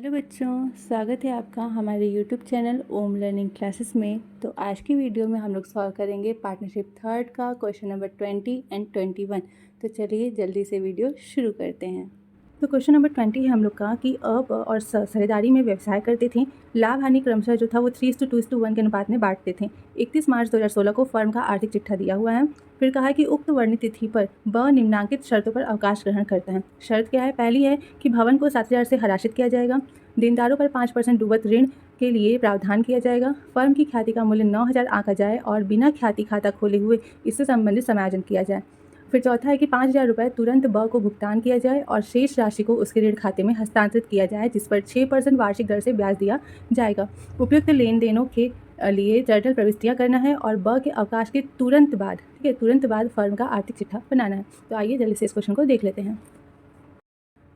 Hello बच्चों, स्वागत है आपका हमारे यूट्यूब चैनल ओम लर्निंग क्लासेस में। तो आज की वीडियो में हम लोग सॉल्व करेंगे पार्टनरशिप थर्ड का क्वेश्चन नंबर 20 एंड 21। तो चलिए जल्दी से वीडियो शुरू करते हैं। तो क्वेश्चन नंबर 20 है हम लोग का कि अ, ब और स साझेदारी में व्यवसाय करते थे। लाभ हानि क्रमशः जो था वो 3:2:1 के अनुपात में बांटते थे। 31 मार्च 2016 को फर्म का आर्थिक चिट्ठा दिया हुआ है। फिर कहा है कि उक्त वर्णित तिथि पर ब निम्नांकित शर्तों पर अवकाश ग्रहण करता है। शर्त क्या है? पहली है कि भवन को 7,000 से हराशित किया जाएगा। देनदारों पर 5% डूबत ऋण के लिए प्रावधान किया जाएगा। फर्म की ख्याति का मूल्य 9,000 आंका जाए और बिना ख्याति खाता खोले हुए इससे संबंधित समायोजन किया जाए। फिर चौथा है कि 5,000 रुपये तुरंत ब को भुगतान किया जाए और शेष राशि को उसके ऋण खाते में हस्तांतरित किया जाए, जिस पर 6% वार्षिक दर से ब्याज दिया जाएगा। उपयुक्त लेन देनों के लिए जर्नल प्रविष्टियाँ करना है और ब के अवकाश के तुरंत बाद, ठीक है, तुरंत बाद फर्म का आर्थिक चिट्ठा बनाना है। तो आइए जल्दी से इस क्वेश्चन को देख लेते हैं।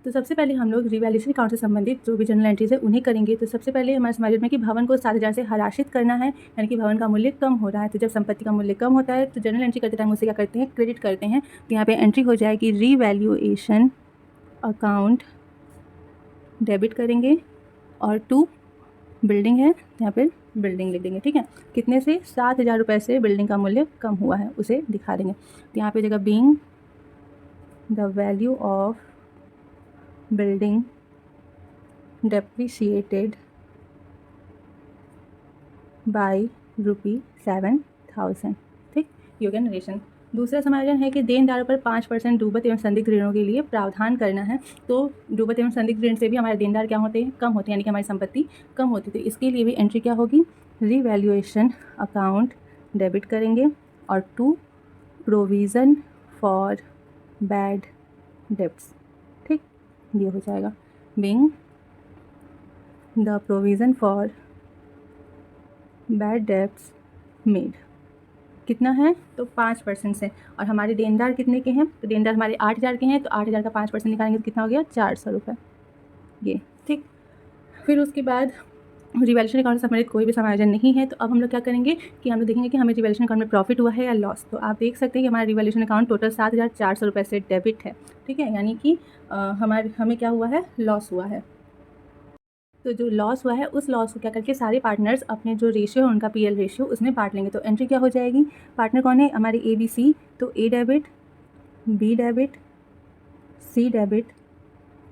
तो सबसे पहले हम लोग रिवैल्यूएशन अकाउंट से संबंधित जो भी जर्नल एंट्रीज है उन्हें करेंगे। तो सबसे पहले हमारे समाज में कि भवन को 7,000 से हराशित करना है, यानी कि भवन का मूल्य कम हो रहा है। तो जब संपत्ति का मूल्य कम होता है तो जर्नल एंट्री करते टाइम उसे क्या करते हैं? क्रेडिट करते हैं। तो यहाँ पे एंट्री हो जाएगी रिवैल्यूएशन अकाउंट, डेबिट करेंगे और टू बिल्डिंग है, यहाँ पे बिल्डिंग लिख देंगे। ठीक है, कितने से? 7,000 रुपये से बिल्डिंग का मूल्य कम हुआ है, उसे दिखा देंगे। तो यहाँ पे जगह being the value of building depreciated by ₹7,000। ठीक, ये हो गया नरेशन। दूसरा समायोजन है कि देनदारों पर 5% डूबत एवं संदिग्ध ऋणों के लिए प्रावधान करना है। तो डूबत एवं संदिग्ध ऋण से भी हमारे देनदार क्या होते हैं? कम होते हैं, यानी कि हमारी संपत्ति कम होती थी। इसके लिए भी एंट्री क्या होगी? रिवैल्यूएशन अकाउंट, डेबिट करेंगे और to provision for bad debts. ठीक, ये हो जाएगा being the provision for bad debts made. कितना है? तो 5% से। और हमारे देनदार कितने के हैं? तो देनदार हमारे 8,000 के हैं, तो 8,000 का 5% निकालेंगे तो कितना हो गया? 400 रुपये। ये ठीक। फिर उसके बाद रिवैल्यूएशन अकाउंट से संबंधित कोई भी समायोजन नहीं है। तो अब हम लोग क्या करेंगे कि हम लोग देखेंगे कि हमें रिवैल्यूएशन अकाउंट में प्रॉफिट हुआ है या लॉस। तो आप देख सकते हैं कि हमारा रिवैल्यूएशन अकाउंट टोटल 7,400 रुपये से डेबिट है। ठीक है, यानी कि हमें क्या हुआ है? लॉस हुआ है। तो जो लॉस हुआ है उस लॉस को क्या करके सारे पार्टनर्स अपने जो रेशियो है उनका पीएल रेशियो उसमें बांट लेंगे। तो एंट्री क्या हो जाएगी? पार्टनर कौन है? हमारे ABC। तो A debit, B debit, C debit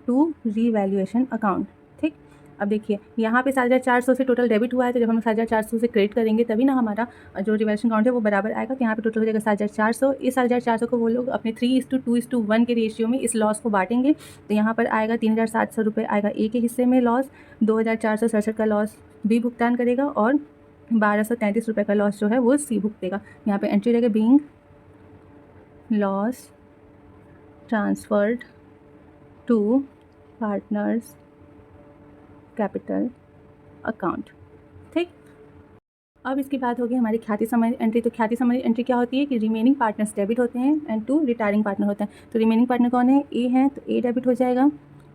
to revaluation account. ठीक, अब देखिए यहाँ पे 7,400 से टोटल डेबिट हुआ है। तो जब हम 7,400 से क्रेडिट करेंगे तभी ना हमारा जो रिवैल्यूएशन अकाउंट है वो बराबर आएगा। तो यहाँ पे टोटल हो जाएगा 7,400। इस 7,400 को वो लोग अपने 3:2:1 के रेशियो में इस लॉस को बांटेंगे। तो यहाँ पर आएगा 3,700 रुपये आएगा ए के हिस्से में लॉस, 2,467 का लॉस बी भुगतान करेगा और 1,233 रुपये का लॉस जो है वो सी भुगतेगा। यहाँ पे एंट्री रहेगा being loss transferred to partners capital account. ठीक, अब इसकी बात होगी हमारी ख्याति संबंधी एंट्री। तो ख्याति संबंधी एंट्री क्या होती है कि रिमेनिंग पार्टनर्स डेबिट होते हैं एंड टू रिटायरिंग पार्टनर होते हैं। तो रिमेनिंग पार्टनर कौन है? ए है, तो ए डेबिट हो जाएगा,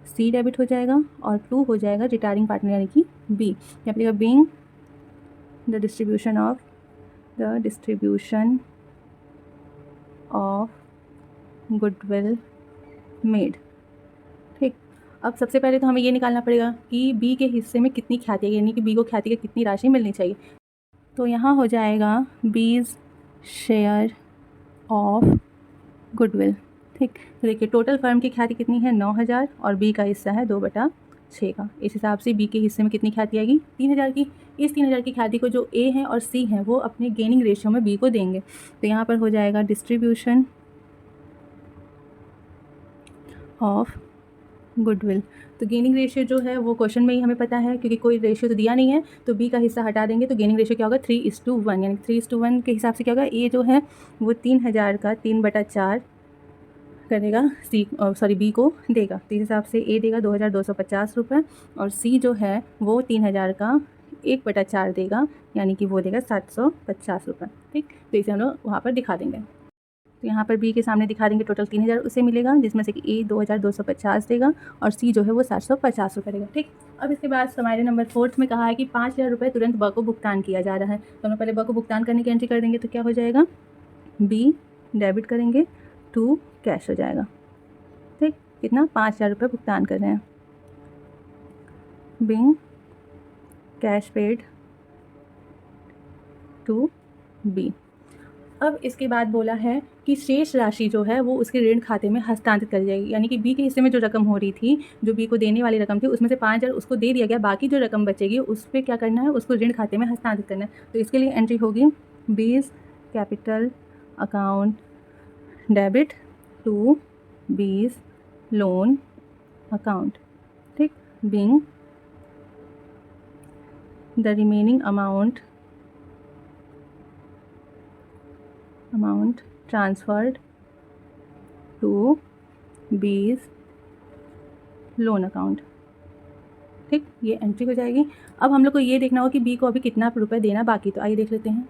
सी डेबिट हो जाएगा और टू हो जाएगा रिटायरिंग पार्टनर यानी कि बी। यहाँ पर being the distribution of goodwill made. ठीक, अब सबसे पहले तो हमें ये निकालना पड़ेगा कि बी के हिस्से में कितनी ख्याति है, यानी कि बी को ख्याति की कितनी राशि मिलनी चाहिए। तो यहाँ हो जाएगा बीज शेयर ऑफ गुडविल। ठीक, तो देखिए टोटल फर्म की ख्याति कितनी है? 9,000 और बी का हिस्सा है 2/6 का। इस हिसाब से बी के हिस्से में कितनी ख्याति आएगी? 3,000 की। इस 3,000 की ख्याति को जो ए है और सी है वो अपने गेनिंग रेशियो में बी को देंगे। तो यहाँ पर हो जाएगा डिस्ट्रीब्यूशन ऑफ गुडविल। तो गेनिंग रेशियो जो है वो क्वेश्चन में ही हमें पता है, क्योंकि कोई रेशियो तो दिया नहीं है। तो बी का हिस्सा हटा देंगे तो गेनिंग रेशियो क्या होगा? 3:1, यानी 3:1 के हिसाब से क्या होगा? ए जो है वो 3,000 का 3/4 करेगा, बी को देगा। तो इस हिसाब से ए देगा 2,250 रुपये और सी जो है वो 3,000 का 1/4 देगा, यानी कि वो देगा 750 रुपये। ठीक, तो इसे हम लोग वहाँ पर दिखा देंगे। तो यहाँ पर बी के सामने दिखा देंगे टोटल 3,000 उसे मिलेगा, जिसमें से कि ए 2,250 देगा और सी जो है वो 750 रुपये देगा। ठीक, अब इसके बाद हमारे नंबर 4 में कहा है कि 5,000 रुपये तुरंत ब को भुगतान किया जा रहा है। तो हम पहले ब को भुगतान करने की एंट्री कर देंगे। तो क्या हो जाएगा? बी डेबिट करेंगे, टू कैश हो जाएगा। ठीक, कितना? 5,000 रुपये भुगतान कर रहे हैं। Being cash paid to B. अब इसके बाद बोला है कि शेष राशि जो है वो उसके ऋण खाते में हस्तांतरित कर जाएगी, यानी कि बी के हिस्से में जो रकम हो रही थी, जो बी को देने वाली रकम थी, उसमें से 5,000 उसको दे दिया गया, बाकी जो रकम बचेगी उस पर क्या करना है, उसको ऋण खाते में हस्तांतरित करना है। तो इसके लिए एंट्री होगी B's capital account debit to B's loan account, ठीक, being the remaining amount transferred to B's loan account, ठीक, ये एंट्री हो जाएगी। अब हम लोग को ये देखना होगा कि बी को अभी कितना रुपए देना बाकी, तो आइए देख लेते हैं।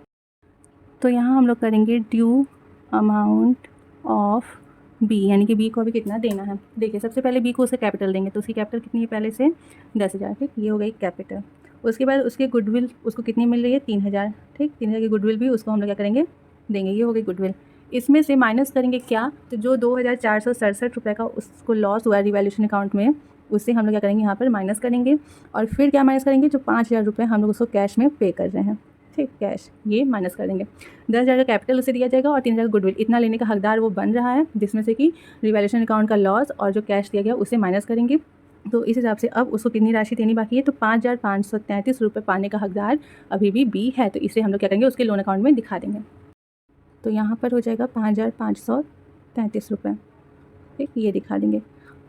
तो यहाँ हम लोग करेंगे ड्यू अमाउंट ऑफ बी, यानी कि बी को अभी कितना देना है। देखिए सबसे पहले बी को उसका कैपिटल देंगे, तो उसकी कैपिटल कितनी है पहले से 10,000, ठीक, ये हो गई कैपिटल। उसके बाद उसके गुडविल उसको कितनी मिल रही है 3,000, ठीक, 3,000 की गुडविल भी उसको हम लोग क्या करेंगे देंगे, ये हो गई गुडविल। इसमें से माइनस करेंगे क्या, तो जो 2,467 रुपये का उसको लॉस हुआ रिवैल्यूएशन अकाउंट में, उससे हम लोग क्या करेंगे यहाँ पर माइनस करेंगे। और फिर क्या माइनस करेंगे, जो 5,000 रुपये हम लोग उसको कैश में पे कर रहे हैं, ठीक, कैश, ये माइनस कर देंगे। 10,000 का कैपिटल उसे दिया जाएगा और 3,000 गुडविल, इतना लेने का हकदार वो बन रहा है, जिसमें से कि रिवैल्यूएशन अकाउंट का लॉस और जो कैश दिया गया उसे माइनस करेंगे। तो इस हिसाब से अब उसको कितनी राशि देनी बाकी है, तो 5,533 रुपये पाने का हकदार अभी भी बी है, तो इसे हम लोग क्या करेंगे उसके लोन अकाउंट में दिखा देंगे। तो यहाँ पर हो जाएगा 5,533 रुपये, ठीक, ये दिखा देंगे।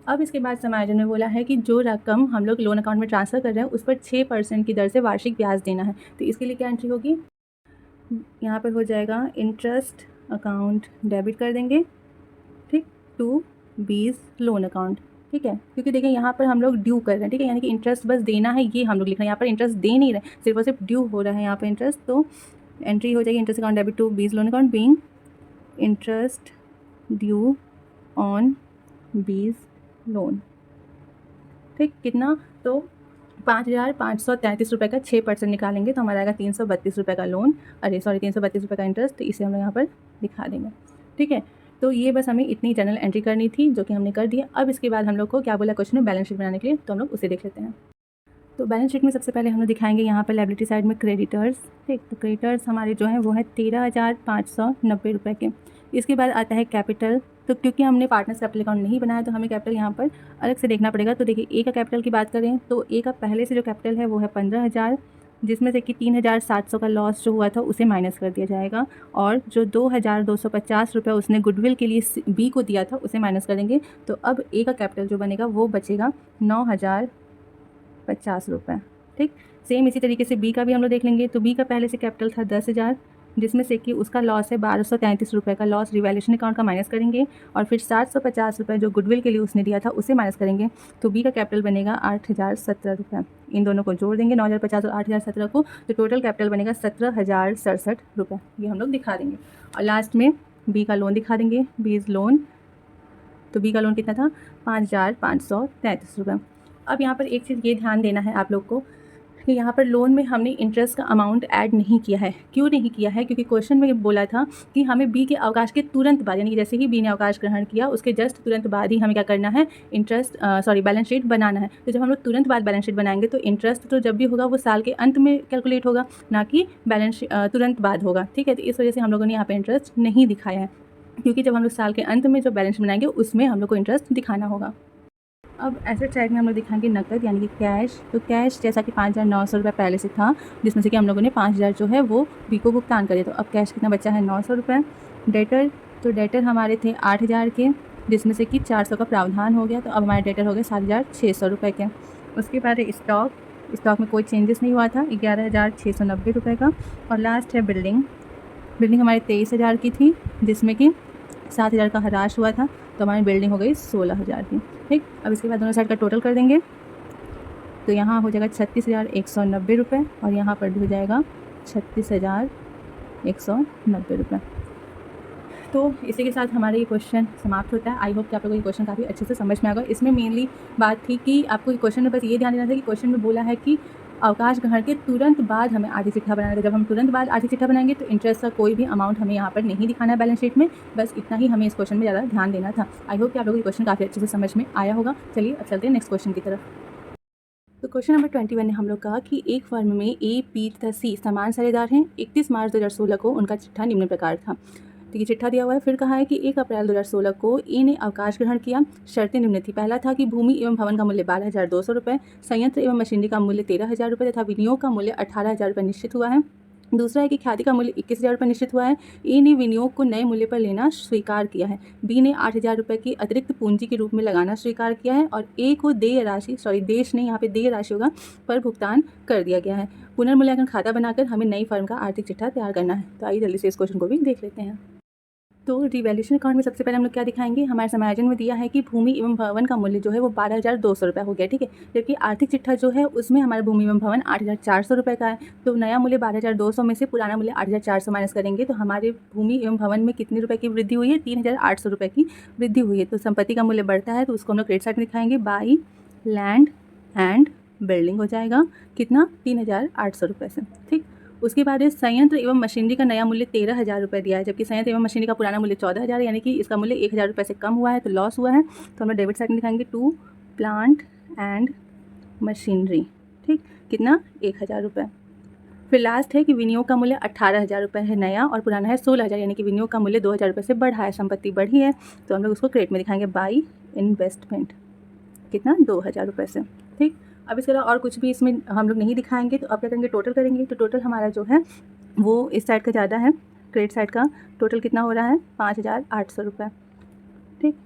अब इसके बाद समायोजन में बोला है कि जो रकम हम लोग लोन अकाउंट में ट्रांसफ़र कर रहे हैं उस पर 6% की दर से वार्षिक ब्याज देना है। तो इसके लिए क्या एंट्री होगी, यहाँ पर हो जाएगा इंटरेस्ट अकाउंट डेबिट कर देंगे, ठीक, टू बीज लोन अकाउंट, ठीक है, क्योंकि देखिए यहाँ पर हम लोग ड्यू कर रहे हैं, ठीक है, यानी कि इंटरेस्ट बस देना है, ये हम लोग लिख रहे हैं, यहाँ पर इंटरेस्ट दे नहीं रहे, सिर्फ और सिर्फ ड्यू हो रहा है यहाँ पर इंटरेस्ट। तो एंट्री हो जाएगी interest account debit to B's loan account being interest due on बीज लोन, ठीक, कितना, तो 5,533 रुपये का 6% निकालेंगे तो हमारा आएगा 332 रुपये का लोन, 332 रुपये का इंटरेस्ट, तो इसे हम यहाँ पर दिखा देंगे, ठीक है। तो ये बस हमें इतनी जनरल एंट्री करनी थी जो कि हमने कर दिया। अब इसके बाद हम लोग को क्या बोला क्वेश्चन में बैलेंस शीट बनाने के लिए, तो हम लोग उसे देख लेते हैं। तो बैलेंस शीट में सबसे पहले हम लोग दिखाएंगे यहाँ पर लायबिलिटी साइड में क्रेडिटर्स, ठीक, तो क्रेडिटर्स हमारे जो हैं वो है 13,590 रुपये के। इसके बाद आता है कैपिटल, तो क्योंकि हमने पार्टनर्स कैपिटल अकाउंट नहीं बनाया तो हमें कैपिटल यहाँ पर अलग से देखना पड़ेगा। तो देखिए ए का कैपिटल की बात करें तो ए का पहले से जो कैपिटल है वो है 15,000, जिसमें से कि 3,700 का लॉस जो हुआ था उसे माइनस कर दिया जाएगा, और जो 2,250 रुपये उसने गुडविल के लिए बी को दिया था उसे माइनस कर देंगे। तो अब ए का कैपिटल जो बनेगा वो बचेगा 9,050 रुपये, ठीक। सेम इसी तरीके से बी का भी हम लोग देख लेंगे। तो बी का पहले से कैपिटल था 10,000, जिसमें से कि उसका लॉस है 1,233 रुपये का लॉस रिवैल्यूएशन अकाउंट का माइनस करेंगे, और फिर 750 रुपये जो गुडविल के लिए उसने दिया था उसे माइनस करेंगे। तो बी का कैपिटल बनेगा 8,017 रुपये, इन दोनों को जोड़ देंगे 9,050 और 8,017 को, तो टोटल कैपिटल बनेगा 17,067 रुपये, ये हम लोग दिखा देंगे। और लास्ट में बी का लोन दिखा देंगे, बीज लोन। तो बी का लोन कितना था 5,533 रुपये। अब यहाँ पर एक चीज़ ये ध्यान देना है आप लोग को कि यहाँ पर लोन में हमने इंटरेस्ट का अमाउंट ऐड नहीं किया है। क्यों नहीं किया है, क्योंकि क्वेश्चन में बोला था कि हमें बी के अवकाश के तुरंत बाद, यानी कि जैसे ही बी ने अवकाश ग्रहण किया उसके जस्ट तुरंत बाद ही हमें क्या करना है, बैलेंस शीट बनाना है। तो जब हम लोग तुरंत बाद बैलेंस शीट बनाएंगे तो इंटरेस्ट तो जब भी होगा वो साल के अंत में कैलकुलेट होगा, ना कि बैलेंस तुरंत बाद होगा, ठीक है। तो इस वजह से हम लोगों ने यहाँ पर इंटरेस्ट नहीं दिखाया है, क्योंकि जब हम लोग साल के अंत में जो बैलेंस बनाएंगे उसमें हम लोग को इंटरेस्ट दिखाना होगा। अब एसेट साइड में हम लोग दिखाएंगे नकद, यानी कि कैश। तो कैश जैसा कि 5,900 रुपये पहले से था, जिसमें से कि हम लोगों ने 5,000 जो है वो बी को भुगतान करे। तो अब कैश कितना बचा है 900 रुपये। डेटर, तो डेटर हमारे थे 8,000 के, जिसमें से कि 400 का प्रावधान हो गया, तो अब हमारे डेटर हो गए 7,600 रुपये के। उसके बाद स्टॉक, स्टॉक में कोई चेंजेस नहीं हुआ था, 11,690 रुपये का। और लास्ट है बिल्डिंग, बिल्डिंग हमारे 23,000 की थी, जिसमें कि 7,000 का हराश हुआ था, तो हमारी बिल्डिंग हो गई 16,000 की, ठीक। अब इसके बाद दोनों साइड का टोटल कर देंगे, तो यहाँ हो जाएगा 36,190 रुपये, और यहाँ पर भी हो जाएगा 36,190 रुपये। तो इसी के साथ हमारा ये क्वेश्चन समाप्त होता है। आई होप कि आप लोगों को ये क्वेश्चन काफ़ी अच्छे से समझ में आ गया। इसमें मेनली बात थी कि आपको क्वेश्चन में बस ये ध्यान देना था कि क्वेश्चन में बोला है कि अवकाश ग्रहण के तुरंत बाद हमें आर्थिक चिट्ठा बनाना था। जब हम तुरंत बाद आर्थिक चिट्ठा बनाएंगे तो इंटरेस्ट का कोई भी अमाउंट हमें यहाँ पर नहीं दिखाना है बैलेंस शीट में, बस इतना ही हमें इस क्वेश्चन में ज़्यादा ध्यान देना था। आई होप कि आप लोगों को ये क्वेश्चन काफ़ी अच्छे से समझ में आया होगा। चलिए अब चलते हैं नेक्स्ट क्वेश्चन की तरफ। तो क्वेश्चन नंबर 21 ने हम लोग कहा कि एक फर्म में ए, बी तथा सी समान साझेदार हैं। 31 मार्च 2016 को उनका चिट्ठा निम्न प्रकार था। तो ये चिट्ठा दिया हुआ है। फिर कहा है कि 1 अप्रैल 2016 को ए ने अवकाश ग्रहण किया। शर्तें निम्न थी। पहला था कि भूमि एवं भवन का मूल्य 12,200 रुपये, संयंत्र एवं मशीनरी का मूल्य 13,000 रुपये तथा विनियोग का मूल्य 18,000 रुपये निश्चित हुआ है। दूसरा है कि ख्याति का मूल्य 21,000 रुपये निश्चित हुआ है। ए ने विनियोग को नए मूल्य पर लेना स्वीकार किया है। बी ने 8,000 रुपये की अतिरिक्त पूंजी के रूप में लगाना स्वीकार किया है और ए को देय राशि देश ने यहाँ पे देय राशि होगा पर भुगतान कर दिया गया है। पुनर्मूल्यांकन खाता बनाकर हमें नई फर्म का आर्थिक चिट्ठा तैयार करना है। तो आइए जल्दी से इस क्वेश्चन को भी देख लेते हैं। तो रिवैल्यूएशन अकाउंट में सबसे पहले हम लोग क्या दिखाएंगे, हमारे समायोजन में दिया है कि भूमि एवं भवन का मूल्य जो है वो 12,200 रुपये हो गया, ठीक है। जबकि आर्थिक चिट्ठा जो है उसमें हमारा भूमि एवं भवन 8,400 रुपये का है। तो नया मूल्य 12,200 में से पुराना मूल्य 8,400 माइनस करेंगे तो हमारे भूमि एवं भवन में कितने रुपये की वृद्धि हुई है, 3,800 रुपये की वृद्धि हुई है। तो संपत्ति का मूल्य बढ़ता है तो उसको हम लोग क्रेडिट साइड में दिखाएंगे। बाई लैंड एंड बिल्डिंग हो जाएगा कितना, 3,800 रुपये से, ठीक। उसके बाद संयंत्र एवं मशीनरी का नया मूल्य 13,000 रुपये दिया है, जबकि संयंत्र एवं मशीनरी का पुराना मूल्य 14,000 यानी कि इसका मूल्य 1,000 रुपये से कम हुआ है तो लॉस हुआ है। तो हम लोग डेबिट साइड में दिखाएंगे टू प्लांट एंड मशीनरी, ठीक, कितना 1,000 रुपये। फिर लास्ट है कि विनियोग का मूल्य 18,000 रुपये है नया और पुराना है 16,000 यानी कि विनियोग का मूल्य 2,000 रुपये से बढ़ा है, संपत्ति बढ़ी है तो हम लोग उसको क्रेडिट में दिखाएंगे। बाई इन्वेस्टमेंट कितना, 2,000 रुपये से, ठीक। अब इसके अलावा और कुछ भी इसमें हम लोग नहीं दिखाएंगे। तो अब क्या करेंगे, टोटल करेंगे। तो टोटल हमारा जो है वो इस साइड का ज़्यादा है, क्रेडिट साइड का टोटल कितना हो रहा है 5,800 रुपये, ठीक।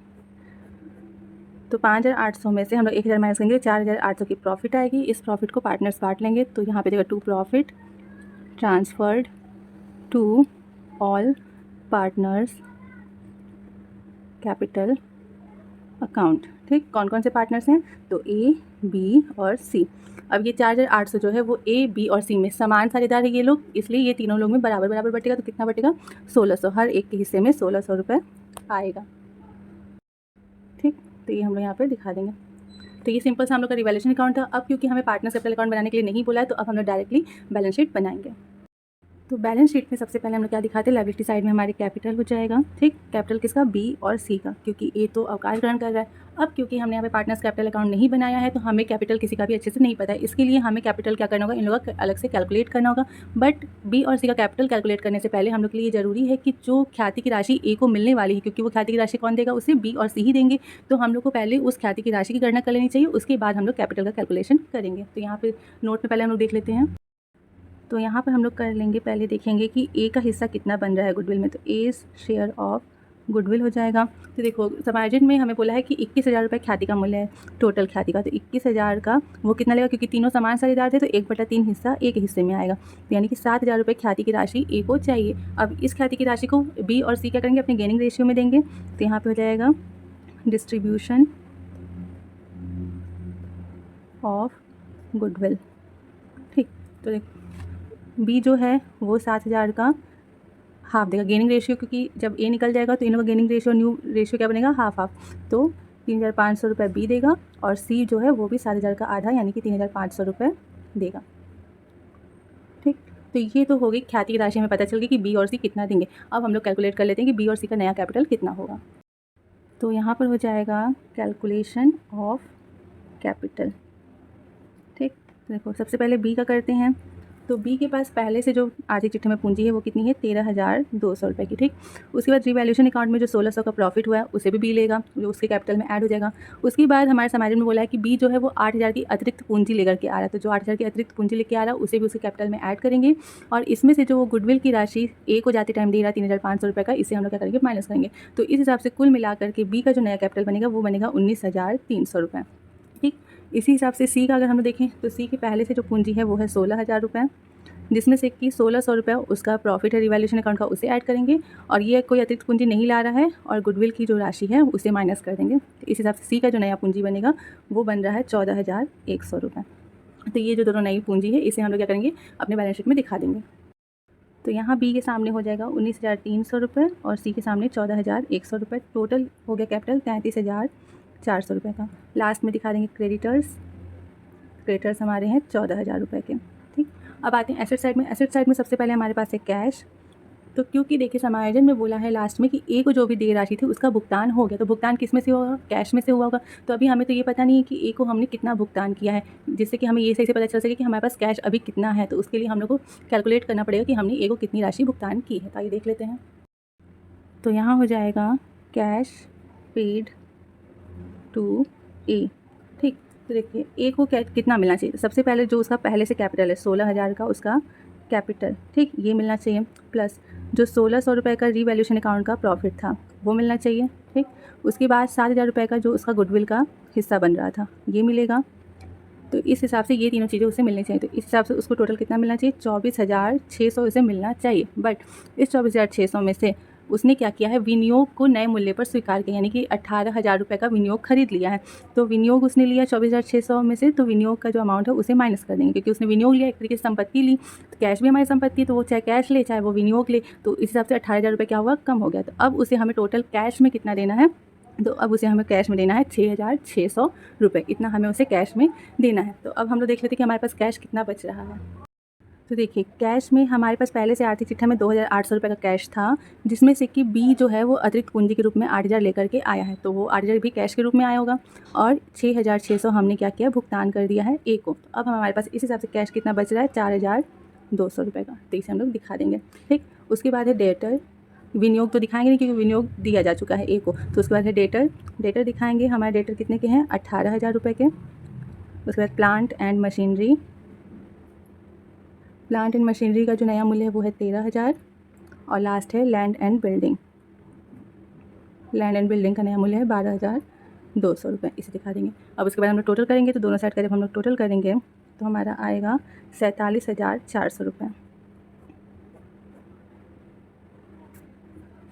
तो 5,800 में से हम लोग 1,000 माइनस करेंगे, 4,800 की प्रॉफिट आएगी। इस प्रॉफिट को पार्टनर्स बांट लेंगे तो यहाँ पे देगा to profit transferred to all partners capital account, ठीक। कौन कौन से पार्टनर्स हैं, तो ए, बी और सी। अब ये 4,800 जो है वो ए, बी और सी में समान साझेदार है ये लोग, इसलिए ये तीनों लोग में बराबर बराबर बटेगा। तो कितना बटेगा, 1,600, हर एक के हिस्से में 1,600 रुपये आएगा, ठीक। तो ये हम लोग यहाँ पे दिखा देंगे। तो ये सिंपल सा हम लोग का रिवैल्यूएशन अकाउंट था। अब क्योंकि हमें पार्टनर्स कैपिटल अकाउंट बनाने के लिए नहीं बोला है तो अब हम लोग डायरेक्टली बैलेंस शीट बनाएंगे। तो बैलेंस शीट में सबसे पहले हम लोग क्या दिखाते हैं, लायबिलिटी साइड में हमारे कैपिटल हो जाएगा, ठीक। कैपिटल किसका, बी और सी का, क्योंकि ए तो अवकाश ग्रहण कर रहा है। अब क्योंकि हमने यहाँ पे पार्टनर्स कैपिटल अकाउंट नहीं बनाया है तो हमें कैपिटल किसी का भी अच्छे से नहीं पता है, इसके लिए हमें कैपिटल क्या करना होगा, इन लोगों का अलग से कैलकुलेट करना होगा। बट बी और सी का कैपिटल कैलकुलेट करने से पहले हम लोग के लिए ज़रूरी है कि जो ख्याति की राशि ए को मिलने वाली है, क्योंकि वो ख्याति की राशि कौन देगा, उसे बी और सी ही देंगे, तो हम लोग को पहले उस ख्याति की राशि की गणना कर लेनी चाहिए, उसके बाद हम लोग कैपिटल का कैलकुलेशन करेंगे। तो यहाँ पर नोट में पहले हम लोग देख लेते हैं। तो यहाँ पर हम लोग कर लेंगे, पहले देखेंगे कि ए का हिस्सा कितना बन रहा है गुडविल में। तो ए शेयर ऑफ गुडविल हो जाएगा। तो देखो समायोजन में हमें बोला है कि 21,000 रुपये ख्याति का मूल्य है, टोटल ख्याति का। तो 21,000 का वो कितना लेगा, क्योंकि तीनों समान साझेदार थे तो 1/3 हिस्सा एक हिस्से में आएगा, तो यानी कि 7,000 रुपये ख्याति की राशि ए को चाहिए। अब इस ख्याति की राशि को बी और सी क्या करेंगे, अपने गेनिंग रेशियो में देंगे। तो यहाँ पर हो जाएगा डिस्ट्रीब्यूशन ऑफ गुडविल, ठीक। तो देखो बी जो है वो 7,000 का हाफ देगा गेनिंग रेशियो, क्योंकि जब ए निकल जाएगा तो इन लोगों का गेनिंग रेशियो न्यू रेशियो क्या बनेगा, हाफ हाफ। तो 3,500 रुपये बी देगा और सी जो है वो भी 7,000 का आधा यानी कि 3,500 रुपये देगा, ठीक। तो ये तो हो गई ख्याति की राशि, हमें पता चल गई कि बी और सी कितना देंगे। अब हम लोग कैलकुलेट कर लेते हैं कि बी और सी का नया कैपिटल कितना होगा। तो यहाँ पर हो जाएगा कैलकुलेशन ऑफ कैपिटल, ठीक। तो देखो सबसे पहले बी का करते हैं। तो बी के पास पहले से जो आर्थिक चिट्ठी में पूंजी है वो कितनी है, 13,200 रुपये की, ठीक। उसके बाद रिवैल्यूएशन अकाउंट में जो 1,600 का प्रॉफिट हुआ है उसे भी बी लेगा, जो उसके कैपिटल में ऐड हो जाएगा। उसके बाद हमारे समायोजन में बोला है कि बी जो है वो 8,000 की अतिरिक्त पूंजी लेकर के आ रहा है, तो जो 8,000 की अतिरिक्त पूंजी लेकर आ रहा है उसे भी उसके कैपिटल में ऐड करेंगे। और इसमें से जो गुडविल की राशि ए को जाते टाइम दे रहा है 3,500 रुपये का, इसे हम लोग क्या करेंगे, माइनस करेंगे। तो इस हिसाब से कुल मिलाकर के बी का जो नया कैपिटल बनेगा वो बनेगा 19,300 रुपये, ठीक। इसी हिसाब से सी का अगर हम लोग देखें तो सी की पहले से जो पूंजी है वो है 16,000 रुपये, जिसमें से कि 1,600 रुपये उसका प्रॉफिट है रिवैल्यूएशन अकाउंट का, उसे ऐड करेंगे। और ये कोई अतिरिक्त पूंजी नहीं ला रहा है और गुडविल की जो राशि है उसे माइनस कर देंगे। तो इस हिसाब से सी का जो नया पूंजी बनेगा वो बन रहा है 14,100 रुपये। तो ये जो दोनों नई पूंजी है इसे हम लोग क्या करेंगे, अपने बैलेंस शीट में दिखा देंगे। तो यहाँ बी के सामने हो जाएगा 19,300 रुपये और सी के सामने 14,100 रुपये। टोटल हो गया कैपिटल 33,400 रुपये का। लास्ट में दिखा देंगे क्रेडिटर्स हमारे हैं 14,000 रुपये के, ठीक। अब आते हैं एसेट साइड में। एसेट साइड में सबसे पहले हमारे पास है कैश, तो क्योंकि देखिए समायोजन में बोला है लास्ट में कि ए को जो भी देय राशि थी उसका भुगतान हो गया, तो भुगतान किस में से होगा, कैश में से हुआ होगा। तो अभी हमें तो ये पता नहीं है कि ए को हमने कितना भुगतान किया है, जिससे कि हमें ये सही से पता चल सके कि हमारे पास कैश अभी कितना है। तो उसके लिए हम लोग को कैलकुलेट करना पड़ेगा कि हमने ए को कितनी राशि भुगतान की है। तो आइए देख लेते हैं। तो यहाँ हो जाएगा कैश पेड टू ए। ठीक, तो देखिए ए को कितना मिलना चाहिए। सबसे पहले जो उसका पहले से कैपिटल है 16,000 का उसका कैपिटल, ठीक, ये मिलना चाहिए। प्लस जो 1,600 रुपये का रीवैल्यूएशन अकाउंट का प्रॉफिट था वो मिलना चाहिए। ठीक, उसके बाद 7,000 रुपये का जो उसका गुडविल का हिस्सा बन रहा था ये मिलेगा। तो इस हिसाब से ये तीनों चीज़ें उसे मिलनी चाहिए। तो इस हिसाब से उसको टोटल कितना मिलना चाहिए, 24,600 उसे मिलना चाहिए। बट इस 24,600 में से उसने क्या किया है, विनियोग को नए मूल्य पर स्वीकार किया, यानी कि 18,000 रुपये का विनियोग खरीद लिया है। तो विनियोग उसने लिया 24,600 में से, तो विनियोग का जो अमाउंट है उसे माइनस कर देंगे, क्योंकि उसने विनियोग लिया, एक तरीके से संपत्ति ली। तो कैश भी हमारी संपत्ति, तो वो चाहे कैश ले चाहे वो विनियोग ले, तो इस हिसाब से 18,000 रुपये क्या हुआ, कम हो गया। तो अब उसे हमें टोटल कैश में कितना देना है, तो अब उसे हमें कैश में देना है 6,600 रुपये, इतना हमें उसे कैश में देना है। तो अब हम लोग देख लेते हैं कि हमारे पास कैश कितना बच रहा है। तो देखिए कैश में हमारे पास पहले से आर्थिक चिट्ठा में 2,800 रुपये का कैश था, जिसमें से कि बी जो है वो अतिरिक्त पूंजी के रूप में 8,000 लेकर के आया है, तो वो 8,000 भी कैश के रूप में आया होगा। और 6,600 हमने क्या किया, भुगतान कर दिया है ए को। तो अब हमारे पास इस हिसाब से कैश कितना बच रहा है, 4,200 रुपये का। तो इसे हम लोग दिखा देंगे। ठीक, उसके बाद है डेटर, विनियोग तो दिखाएंगे नहीं क्योंकि विनियोग दिया जा चुका है ए को। तो उसके बाद है डेटर, डेटर दिखाएंगे। हमारे डेटर कितने के हैं, 18,000 रुपये के। उसके बाद plant and machinery, plant and machinery का जो नया मूल्य है वो है 13,000। और लास्ट है land and building, land and building का नया मूल्य है 12,200 रुपये, इसे दिखा देंगे। अब उसके बाद हम लोग टोटल करेंगे, तो दोनों साइड का जब हम लोग टोटल करेंगे तो हमारा आएगा 47,400 रुपये।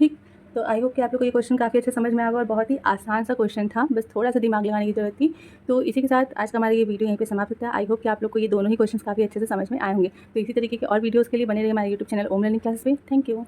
ठीक, तो आई होप कि आप लोग को ये क्वेश्चन काफ़ी अच्छे समझ में आएगा और बहुत ही आसान सा क्वेश्चन था, बस थोड़ा सा दिमाग लगाने की ज़रूरत थी। तो इसी के साथ आज का हमारा ये वीडियो यहीं पे समाप्त होता है। आई होप कि आप लोग को ये दोनों ही क्वेश्चन काफ़ी अच्छे से समझ में आए होंगे। तो इसी तरीके के और वीडियोज़ के लिए बने रहिए हमारे यूट्यूब चैनल ओम लर्निंग क्लासेस पे। Thank you.